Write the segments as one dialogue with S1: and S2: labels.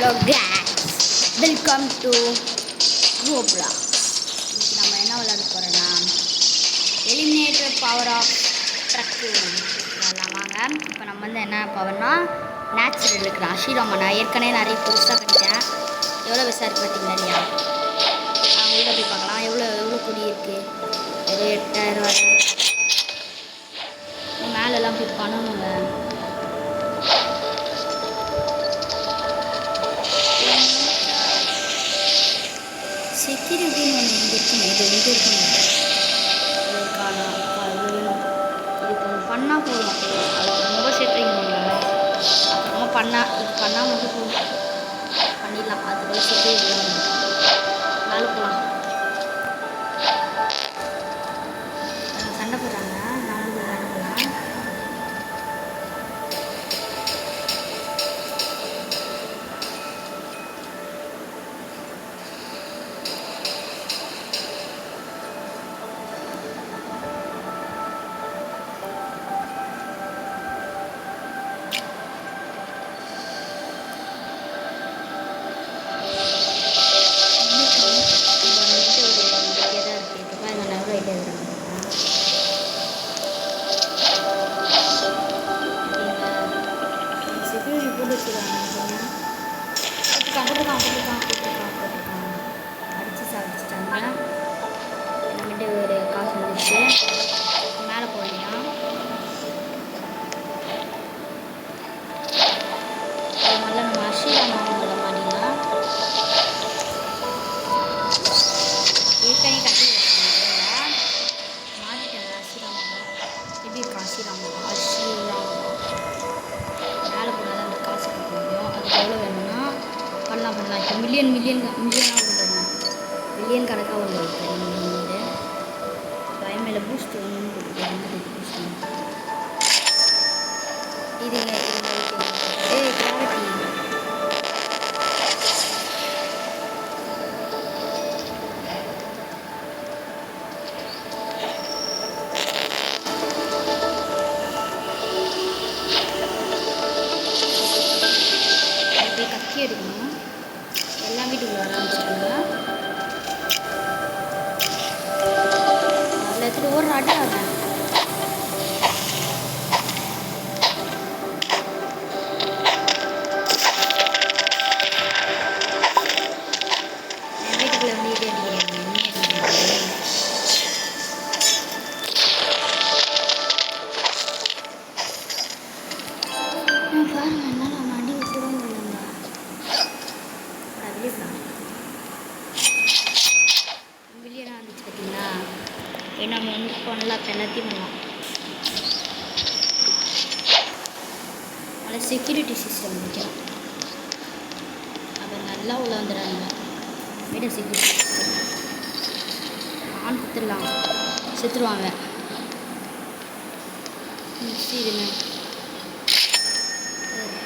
S1: Hello case, welcome to Roblox. இன்னைக்கு நம்ம என்ன விளையாட போகிறோன்னா எலிமினேட்டர் பவர் ஆஃப் ட்ரக்கு விளையாடலாம் வாங்க. இப்போ நம்ம வந்து என்ன பவர்னா நேச்சுரல் இருக்கிற அஷிராமா. நான் ஏற்கனவே நிறைய புதுசாக பண்ணிட்டேன். எவ்வளோ விசாரிச்சு பார்த்தீங்களா இல்லையா? உள்ளே போய் பார்க்கலாம். எவ்வளோ கொடி இருக்குது. வெறும் 8000 மேலெல்லாம் போய் பண்ணணுங்க. செக்யூரிட்டின்னு ஒன்று இங்கே இருக்குங்க. இது எங்கே இருக்குங்க? இதுக்கு ஒன்று பண்ணால் போதும். அது ரொம்ப செட்ரிங் பண்ணுவாங்க. அப்புறமா இது பண்ணால் மட்டும் போதும். பண்ணிடலாம். அதுக்குள்ள செக்யூரிட்டி மேலே போகலாம். சண்டை போடுறாங்க. நான் வந்து விளையாடுலாம். அடிச்சு சாப்பிட்டாங்க. நம்மகிட்ட ஒரு காசு வந்துச்சு. மேலே போனீங்கன்னா முதல்ல நம்ம அஷிராமா முதல்ல மாட்டிக்கலாம். ஏற்கனவே கட்டி வச்சுருந்தேன். மாட்டிட்டேன் அஷிராமாவை. எப்படி இருக்கு அஷிராமா? மேலே போனால் அந்த காசு கொடுக்க முடியும். அதுக்கு எவ்வளோ வேணும்னா பண்ணலாம். இப்போ மில்லியனாக வருது. மில்லியன் கணக்காக வருது. பயமேல பூஸ்ட் ஒன்று கொடுத்துருக்காங்க. பூஸ்ட் இது கிராவிட்டி. போய் கக்கி எடுக்கணும். எல்லாம் வீட்டுக்குள்ள வர ஆரம்பிச்சுக்கோங்க. அதில் எடுத்துகிட்டு ஒரு ஆட்டாங்க. என் வீட்டுக்குள்ள வந்து இது அடிக்கிறேன். பாருங்க என்னால் அவன் அடி விட்டுதான் இல்லைங்க. மில்லியனாக இருந்துச்சு பார்த்தீங்களா? ஏன்னா நம்ம வந்து பண்ணலாம். எல்லாத்தையும் பண்ணலாம். அதில் செக்யூரிட்டி சிஸ்டம் வைக்கலாம். அதை நல்லா உள்ள வந்துடுறாங்க. வீட செக்யூரிட்டி சிஸ்டம் ஆன் கொடுத்துடலாம். செத்துருவாங்க. இதுங்க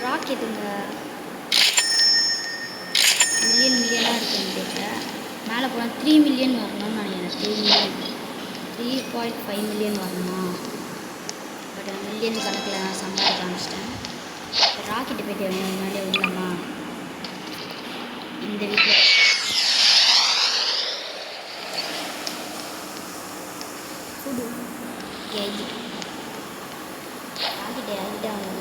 S1: ராக்கெட்டுங்க. மில்லியனாக இருக்குன்னு மேலே போனால் 3 மில்லியன் வரணும்னு நினைக்கிறேன். 3.5 மில்லியன் வரணுமா? பட் மில்லியன் கணக்கில் நான் சம்பாதிக்க ஆரம்பிச்சிட்டேன். ராக்கெட்டு போய்ட்டு முன்னாடியே விடலாமா? இந்த வீட்டில் ராக்கெட்டு இறங்கிட்டே அவங்க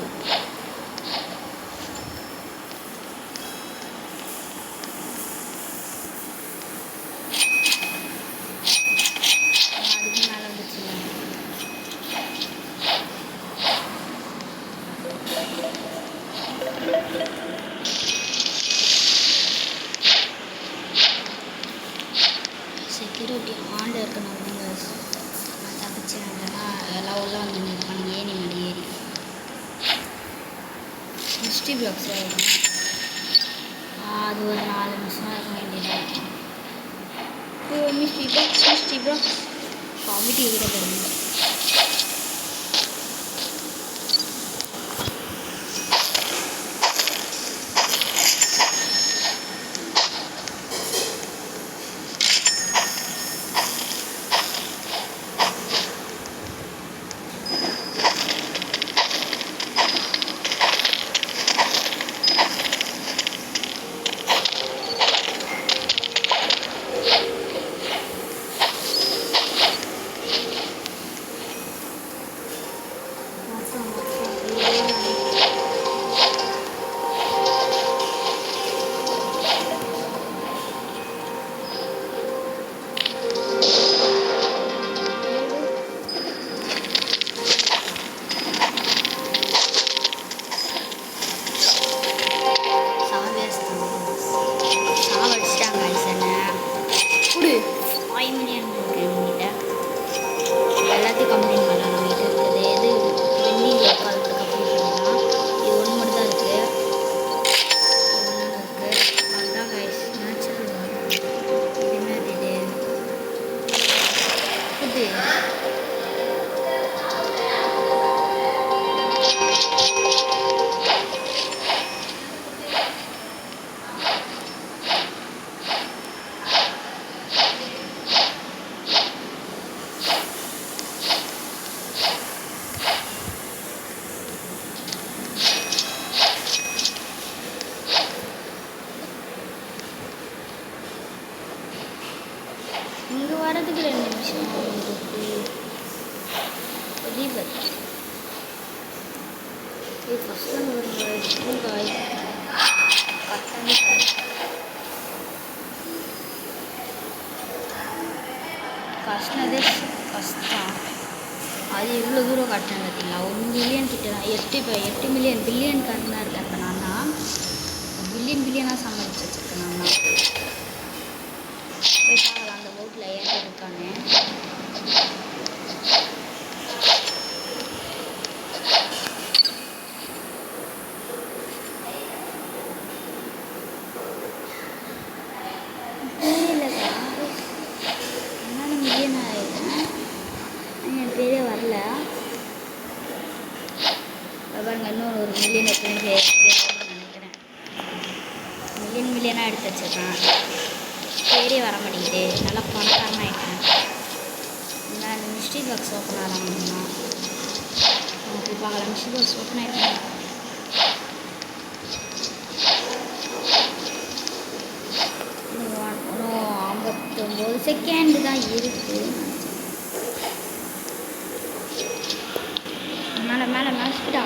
S1: செக்யூரிட்டி ஆண்டில் இருக்கணும். நான் தப்பிச்சேன். இல்லைன்னா எல்லாம் உள்ள வந்து நிற்பாங்க. ஏறி மேலே ஏறி மிஸ்ட்ரி பிளாக்ஸ் இருக்கும். அது ஒரு 4 நிமிஷம் இருக்க வேண்டியதாக. மிஸ்ட்ரி பாக்ஸ் காமெடி விட போடுங்க. வரதுக்கு 2 நிமிஷம் தீபக் இது ஃபஸ்ட்டு ஒரு காய் கட்டாண்டி கஷ்டதே கஷ்டம் அது எவ்வளோ தூரம் கட்டினேன் பார்த்தீங்களா 1 மில்லியன் கிட்ட தான் 8 மில்லியன் பில்லியன் கட்டினா இருக்கேன் இப்போ நான் தான் பில்லியனாக சமாளிச்சு வச்சுருக்கேன் நான் தான் போய் பார்க்கலாம் அந்த போட்டில் ஏன் இருக்கானே தெரியலக்கா என்னால் மில்லியன் ஆகிடுறேன் என் பேரே வரல பாருங்க இன்னொரு 1 மில்லியன் எப்படின்னு நினைக்கிறேன் மில்லியனாக எடுத்து வச்சிருக்கேன் பேரே வர மாட்டேங்குது நல்லா பணக்காரன் ஆகிட்டேன் நான் இந்த மிஸ்ட்ரி பாக்ஸ் ஓப்பன் ஆகலாம்னா போய் பார்க்கலாம் மிஸ்ட்ரி பாக்ஸ் ஓப்பன் ஆகிட்டேன் இன்னும் 59 செகண்ட் தான் இருக்குது மேலே ஸ்பீடா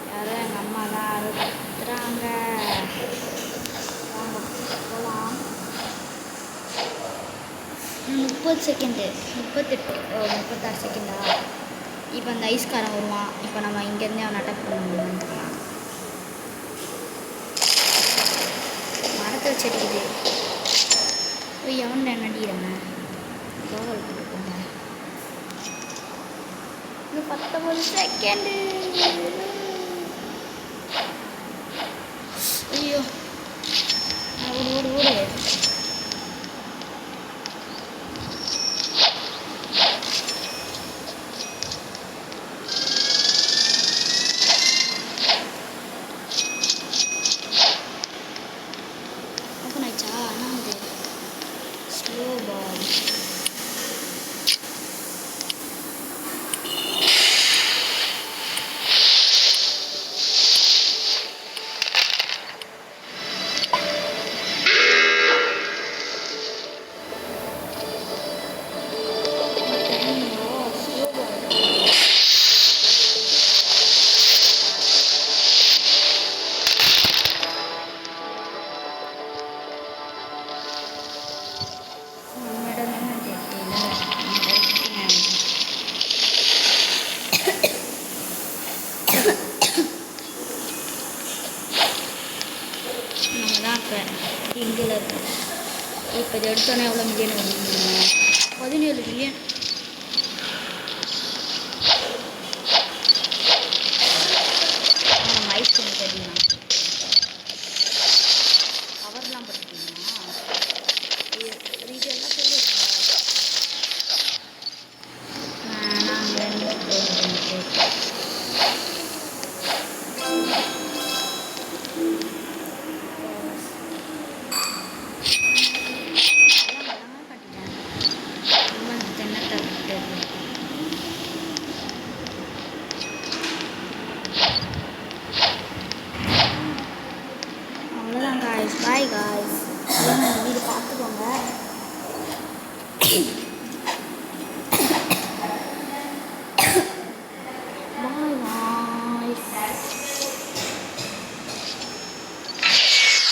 S1: யாரும் எங்கள் அம்மா தான் அறுத்துறாங்க வாங்க போகலாம் 30 செகண்டு 36 செகண்டா இப்போ அந்த ஐஸ்காரன் வருவான் இப்போ நம்ம இங்கேருந்தே அவன் அட்டாக் பண்ண முடியுமான்னு மரத்தை வச்சிருக்குது போய் எவன் நடிக்கிறேங்க கோவல் போட்டு போங்க இன்னும் 19 செகண்டு ஐயோ ஓடு ஓப்பன் ஆயிடுச்சா என்ன அது ஸ்லோ பால் நம்ம தான் இப்போ இங்கில் இருக்கோம் இப்போ இது எடுத்தோன்னே எவ்வளோ மில்லியன் வரும் 17 மில்லியன் நம்ம ஐஸ்கிரீம் தெரியுமா கவர்லாம் போட்டுருக்கீங்களா ரீட்டெயிலாக சொல்லியிருக்கேன் அவ்வளோதான் காய்ஸ் பாய் காய்ஸ் வீடு பார்த்துக்கோங்க